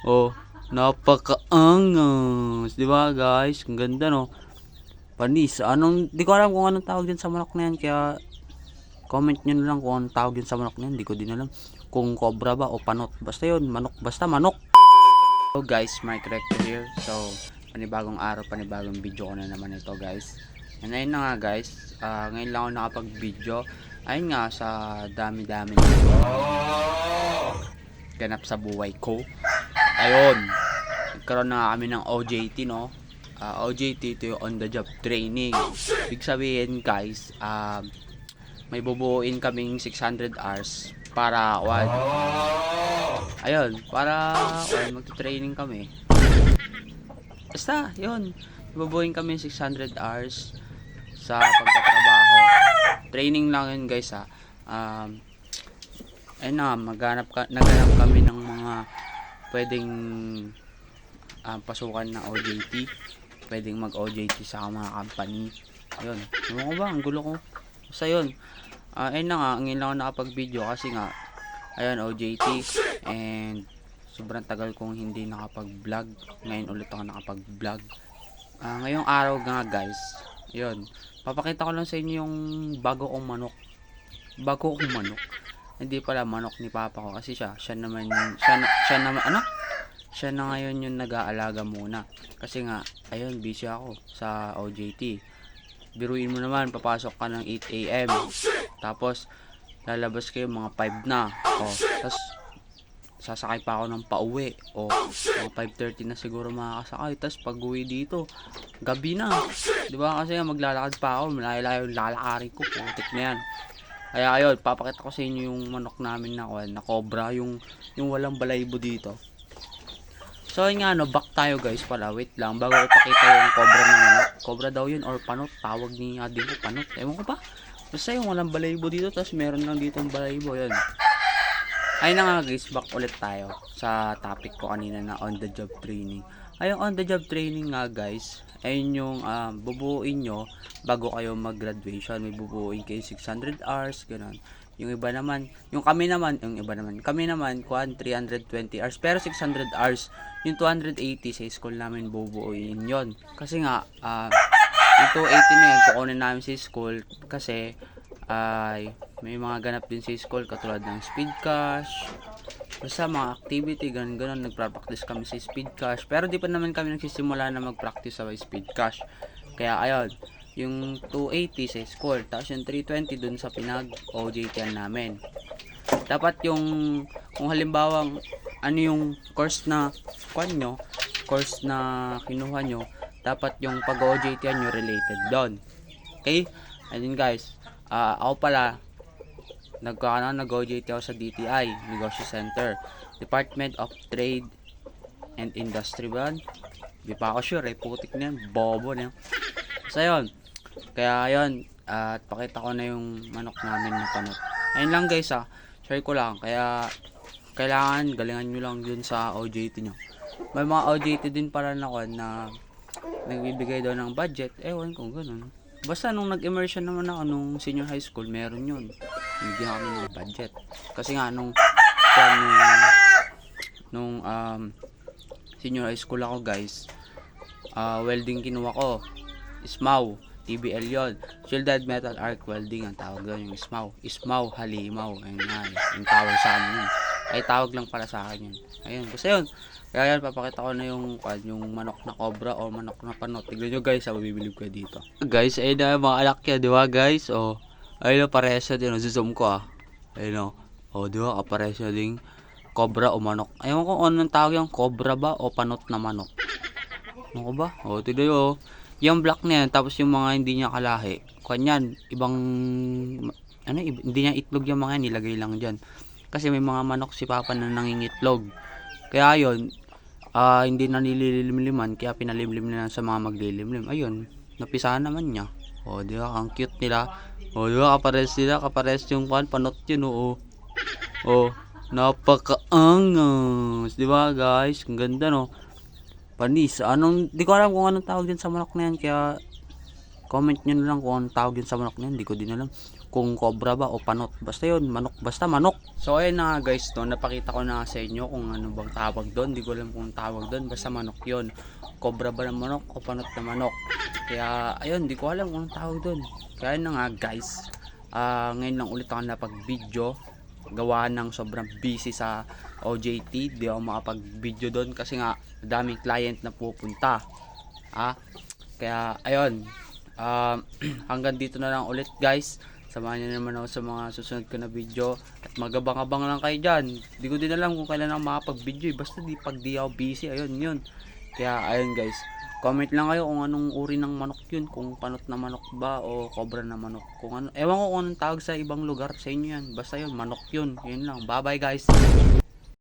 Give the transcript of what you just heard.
Oh, napakaangas. Di ba guys? Ang ganda no. Panis. Di ko alam kung anong tawag din sa manok na yan. Kaya comment nyo na lang kung anong tawag din sa manok na yan. Di ko din alam. Kung cobra ba o panot. Basta yun. Manok. Basta manok. So guys, Mike Rector here. So, panibagong araw, panibagong video ko na naman ito guys. And ayun na nga guys. Ngayon lang ako nakapag-video. Ayun nga, sa dami-dami na ganap sa buhay ko. Ayun. Nagkaroon na kami ng OJT no. OJT ito yung on the job training. Ibig sabihin guys, may bubuuin kaming 600 hours para ayun, para magte-training kami. Basta, yun. Bubuuin kami 600 hours sa pagtatrabaho. Training lang yun guys ha. Ayun na, naghanap kami ng mga pwedeng pasukan na OJT. Pwedeng mag-OJT sa mga company. Ayun. Ewan ko ba? Ang gulo ko. Basta yun. Ayun na nga. Ngayon lang ako nakapag-video kasi nga ayun, OJT. And sobrang tagal kong hindi nakapag-vlog. Ngayon ulit ako nakapag-vlog. Ngayong araw nga guys. Ayun. Papakita ko lang sa inyo yung bago kong manok. Bago kong manok. Hindi pala manok ni papa ko kasi siya naman siya na ngayon yung nag-aalaga muna kasi nga ayun busy ako sa OJT. Biruin mo naman, papasok ka ng 8 AM tapos lalabas kayo mga 5 na tapos sasakay pa ako ng pauwi mga 5:30 na siguro makakasakay. Tapos pag uwi dito gabi na, diba? Kasi maglalakad pa ako, malayo-layo yung lalakarin ko, putik na yan. Kaya ayun, papakita ko sa inyo yung manok namin na cobra, yung walang balayibo dito. So yun nga no, back tayo guys pala, wait lang, bago ko pakita yung cobra na manok. Cobra daw yun or panot, tawag ni Adi ko, panot, ewan ko pa. Basta yung walang balayibo dito, tapos meron lang dito yung balayibo, yun. Ayun na nga guys, back ulit tayo sa topic ko kanina na on the job training. Ayun, on the job training nga guys, ayun yung bubuuin nyo bago kayo mag-graduation. May bubuuin kayo 600 hours, ganun. Yung iba naman, kami naman, 320 hours, pero 600 hours, yung 280 sa school namin bubuuin yon. Kasi nga, yung 280 na yan, kukunin namin sa school, kasi, may mga ganap din sa school, katulad ng speed cash, basta mga activity, ganun, nagpa-practice kami sa speed cash, pero di pa naman kami nagsisimula na mag-practice sa speed cash. Kaya, ayun, yung 280 sa school, tapos yung 320 dun sa pinag-OJT namin. Dapat yung, kung halimbawa, ano yung course na kinuha nyo, dapat yung pag-OJT nyo related doon. Okay? And then guys, ako pala, nag-OJT ako sa DTI, Negosyo Center, Department of Trade and Industry ba? Di pa ako sure, putik na yan, bobo na yan. So yun, kaya yun, at pakita ko na yung manok namin na panot. Ayun lang guys share ko lang, kaya kailangan galingan nyo lang dun sa OJT nyo. May mga OJT din para na nagbibigay daw ng budget, ewan kung ganun. Basta nung nag-immersion naman ako nung senior high school, meron yun, bigyan kami ng budget. Kasi nga nung senior high school ako guys, welding kinuha ko, SMAW, TBL yon, Shielded Metal Arc Welding ang tawag doon, yung SMAW, halimaw, ayun nga, yung tawag sa amin yun, ay tawag lang para sa akin yun. Ayun, basta yun, kaya yan, papakita ko na yung manok na cobra o manok na panot. Tignan nyo guys, mabibilib kayo dito guys. Ayun na mga alak yan, diba guys? Ayun na, parehas din, zoom ko ayun diba, kaparehas din cobra o manok. Ayun ko kung anong tawag yung cobra ba o panot na manok. Ano ko ba? Tignan nyo yung black na yan, tapos yung mga hindi niya kalahi, kanyan, ibang hindi niya itlog yung mga yan, nilagay lang dyan. Kasi may mga manok si papa na nangingitlog. Kaya yun, hindi na nililimliman, kaya pinalimlim na lang sa mga maglilimlim. Ayun, napisahan naman niya. Di ba, ang cute nila. Di ba, kapares yung panot yun, napakaangas. Di ba guys, ang ganda no. Panis. Di ko alam kung anong tawag din sa manok na yan, kaya comment nyo na lang kung anong tawag din sa manok na yan. Di ko din alam. kung cobra ba o panot. Basta yun, manok, basta manok. So ayun na nga guys, no, napakita ko na sa inyo kung ano bang tawag doon. Di ko alam kung tawag doon, basta manok yun. Cobra ba ng manok o panot na manok. Kaya ayun, di ko alam kung anong tawag doon. Kaya na nga guys, ngayon lang ulit ako napag-video. Gawa ng sobrang busy sa OJT, di ako makapag-video doon kasi nga daming client na pupunta. Kaya ayun, hanggang dito na lang ulit guys. Samahan niyo naman ako sa mga susunod ko na video at magabang-abang lang kayo dyan. Di ko din alam kung kailan ako makapag-video basta pag di ako busy, ayun yun. Kaya ayun guys, comment lang kayo kung anong uri ng manok yun, kung panot na manok ba o cobra na manok, kung ano, ewan ko kung anong tawag sa ibang lugar sa inyo yan, basta yun, manok yun. Yun lang, bye bye guys.